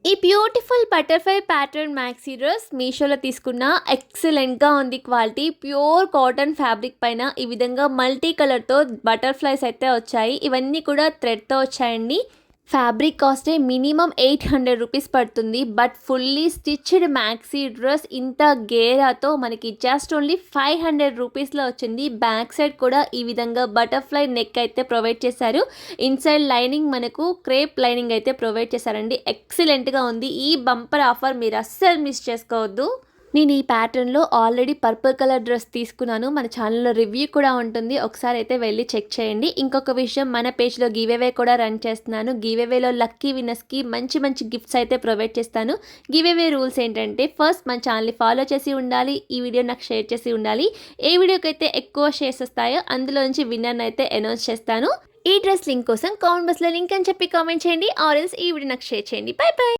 ఈ beautiful butterfly pattern maxi dress మీషోలో తీసుకున్న. ఎక్సలెంట్‌గా ఉంది క్వాలిటీ. ప్యూర్ కాటన్ ఫ్యాబ్రిక్ పైన ఈ విధంగా మల్టీ కలర్‌తో బటర్‌ఫ్లైస్ అయితే వచ్చాయి. ఇవన్నీ కూడా థ్రెడ్‌తో వచ్చాయండి. ఫ్యాబ్రిక్ కాస్టే మినిమమ్ 800 రూపీస్ పడుతుంది. But fully stitched maxi dress ఇంత గేరాతో మనకి జస్ట్ ఓన్లీ 500 రూపీస్‌లో వచ్చింది. బ్యాక్ సైడ్ కూడా ఈ విధంగా బటర్‌ఫ్లై నెక్ అయితే ప్రొవైడ్ చేశారు. ఇన్‌సైడ్ లైనింగ్ మనకు క్రేప్ లైనింగ్ అయితే ప్రొవైడ్ చేశారండి. ఎక్సలెంట్‌గా ఉంది. ఈ బంపర్ ఆఫర్ మీరు అస్సలు మిస్ చేసుకోవద్దు. నేను ఈ ప్యాటర్న్‌లో ఆల్రెడీ పర్పుల్ కలర్ డ్రెస్ తీసుకున్నాను. మన ఛానల్‌లో రివ్యూ కూడా ఉంటుంది. ఒకసారి అయితే వెళ్లి చెక్ చేయండి. ఇంకొక విషయం, మన పేజ్‌లో గివ్ అవే కూడా రన్ చేస్తున్నాను. గివ్ అవేలో లక్కీ విన్నర్స్‌కి మంచి మంచి గిఫ్ట్స్ అయితే ప్రొవైడ్ చేస్తాను. గివ్ అవే రూల్స్ ఏంటంటే, ఫస్ట్ మన ఛానల్‌ని ఫాలో చేసి ఉండాలి. ఈ వీడియో నాకు షేర్ చేసి ఉండాలి. ఏ వీడియోకైతే ఎక్కువ షేర్స్ వస్తాయో అందులో నుంచి విన్నర్‌ని అయితే అనౌన్స్ చేస్తాను. ఈ డ్రెస్ లింక్ కోసం కామెంట్ బాక్స్‌లో లింక్ అని చెప్పి కామెంట్ చేయండి. ఆర్ ఎల్స్ ఈ వీడియో నాకు షేర్ చేయండి. By by.